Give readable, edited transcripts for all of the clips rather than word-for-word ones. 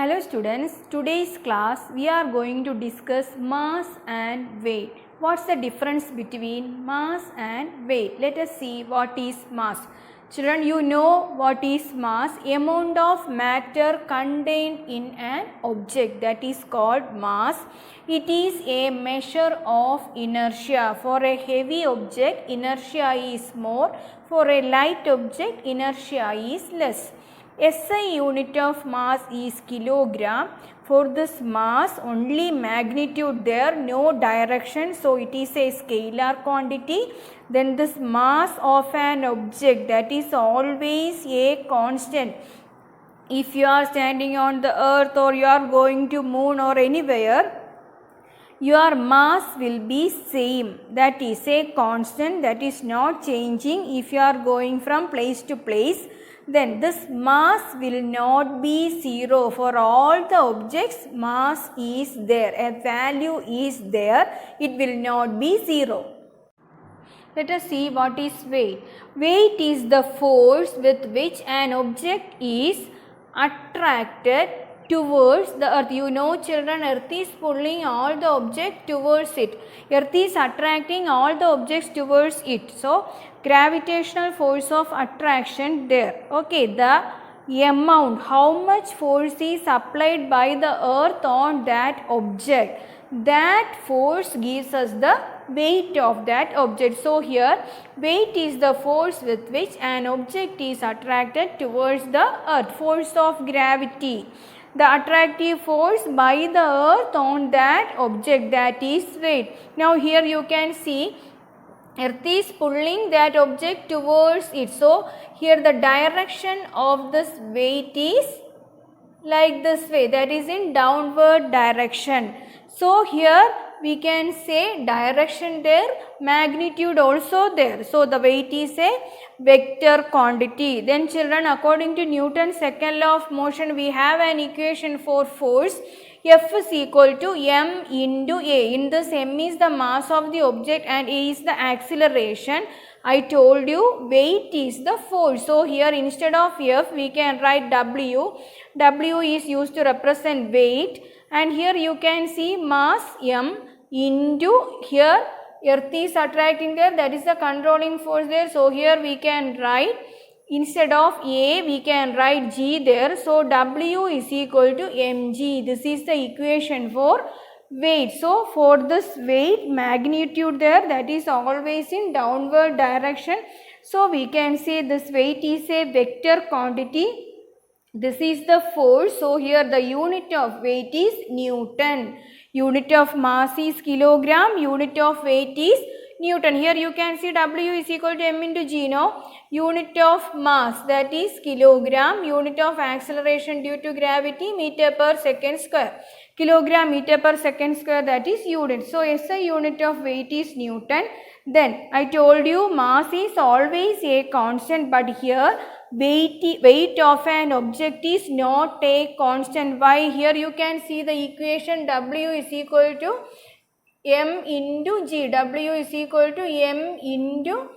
Hello students, today's class we are going to discuss mass and weight. What's the difference between mass and weight? Let us see what is mass. Children, you know what is mass? Amount of matter contained in an object, that is called mass. It is a measure of inertia. For a heavy object, inertia is more. For a light object, inertia is less. SI unit of mass is kilogram. For this mass, only magnitude there, no direction, so it is a scalar quantity. Then this mass of an object, that is always a constant. If you are standing on the earth or you are going to moon or anywhere, your mass will be same. That is a constant, that is not changing. If you are going from place to place, then this mass will not be zero. For all the objects, mass is there, a value is there, it will not be zero. Let us see what is weight. Weight is the force with which an object is attracted towards the earth. You know children, earth is pulling all the objects towards it. Earth is attracting all the objects towards it. So, gravitational force of attraction there. Okay, the amount, how much force is applied by the earth on that object, that force gives us the weight of that object. So, here weight is the force with which an object is attracted towards the earth, force of gravity. The attractive force by the earth on that object, that is weight. Now here you can see earth is pulling that object towards it. So here the direction of this weight is like this way, that is in downward direction. So here we can say direction there, magnitude also there. So the weight is a vector quantity. Then children, according to Newton's second law of motion, we have an equation for force. F is equal to m into a. In this, m is the mass of the object and a is the acceleration. I told you weight is the force. So here instead of F we can write W. W is used to represent weight, and here you can see mass m into, here earth is attracting there, that is the controlling force there. So here we can write, instead of A we can write G there. So W is equal to mg. This is the equation for weight. So for this weight, magnitude there, that is always in downward direction. So we can say this weight is a vector quantity. This is the force. So here the unit of weight is Newton. Unit of mass is kilogram. Unit of weight is Newton. Here you can see W is equal to m into G. No? Unit of mass, that is kilogram. Unit of acceleration due to gravity, meter per second square. Kilogram meter per second square, that is unit. So SI unit of weight is Newton. Then I told you mass is always a constant, but here weight of an object is not a constant. Why? Here you can see the equation W is equal to m into G. W is equal to m into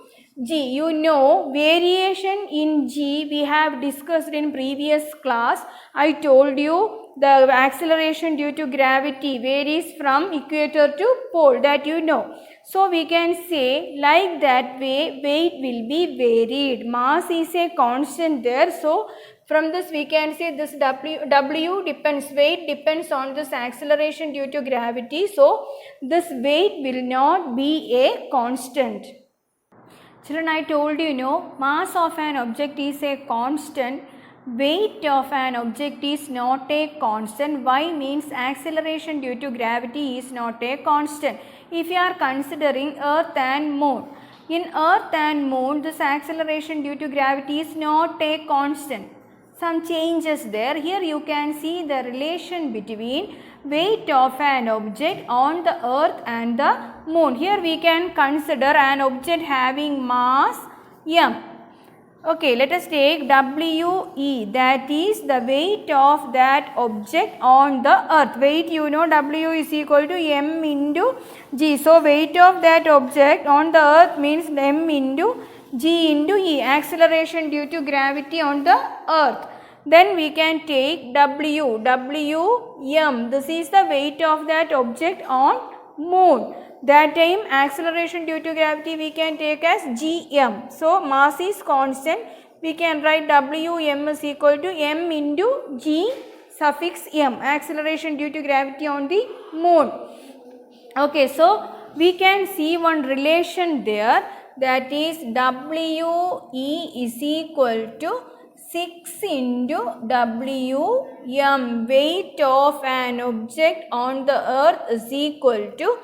G. You know variation in G we have discussed in previous class. I told you the acceleration due to gravity varies from equator to pole, that you know. So we can say like that way weight will be varied. Mass is a constant there. So from this we can say this W depends, weight depends on this acceleration due to gravity. So this weight will not be a constant. Children, I told you, mass of an object is a constant. Weight of an object is not a constant. Why? Means acceleration due to gravity is not a constant. If you are considering earth and moon, in earth and moon this acceleration due to gravity is not a constant. Some changes there. Here you can see the relation between weight of an object on the earth and the moon. Here we can consider an object having mass m. Okay, let us take WE, that is the weight of that object on the earth. Weight, you know, W is equal to m into G. So weight of that object on the earth means m into G into E, acceleration due to gravity on the earth. Then we can take Wm. This is the weight of that object on moon. That time acceleration due to gravity we can take as Gm. So mass is constant. We can write Wm is equal to m into G suffix m, acceleration due to gravity on the moon. Okay, so we can see one relation there, that is We is equal to 6 into Wm. Weight of an object on the earth is equal to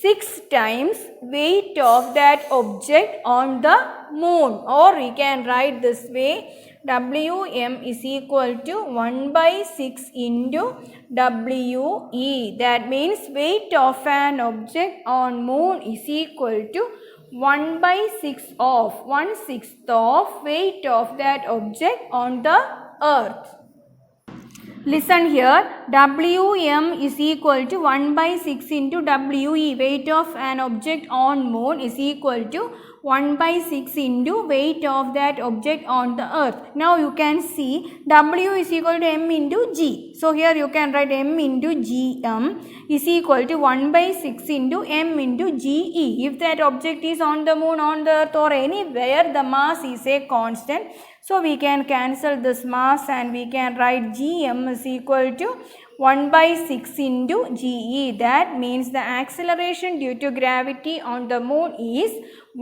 6 times weight of that object on the moon, or we can write this way, Wm is equal to 1 by 6 into We. That means weight of an object on moon is equal to 1 by 6 of 1/6 of weight of that object on the earth. Listen here, Wm is equal to 1 by 6 into We. Weight of an object on moon is equal to 1 by 6 into weight of that object on the earth. Now you can see W is equal to m into G. So here you can write m into Gm is equal to 1 by 6 into m into Ge. If that object is on the moon, on the earth, or anywhere, the mass is a constant. So we can cancel this mass and we can write Gm is equal to 1 by 6 into Ge. That means the acceleration due to gravity on the moon is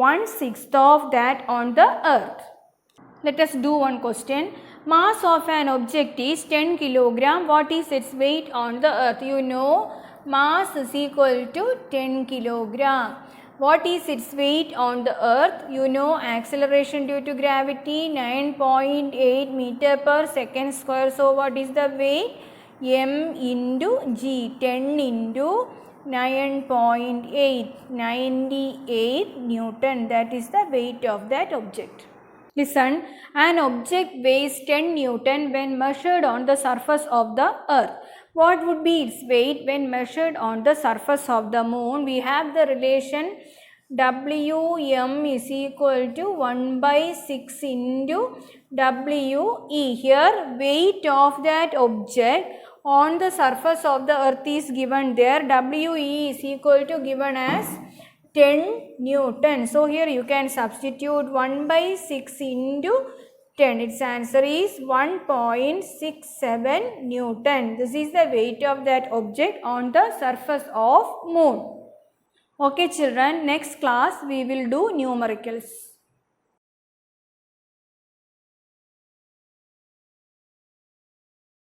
1/6 of that on the earth. Let us do one question. Mass of an object is 10 kg. What is its weight on the earth? You know, mass is equal to 10 kg. What is its weight on the earth? You know, acceleration due to gravity 9.8 meter per second square. So what is the weight? M into G, 10 into 9.8, 98 Newton. That is the weight of that object. Listen, an object weighs 10 Newton when measured on the surface of the earth. What would be its weight when measured on the surface of the moon? We have the relation Wm is equal to 1 by 6 into We. Here weight of that object on the surface of the earth is given there. We is equal to given as 10 Newton. So here you can substitute 1 by 6 into 10. Its answer is 1.67 Newton. This is the weight of that object on the surface of moon. Okay children, next class we will do numericals.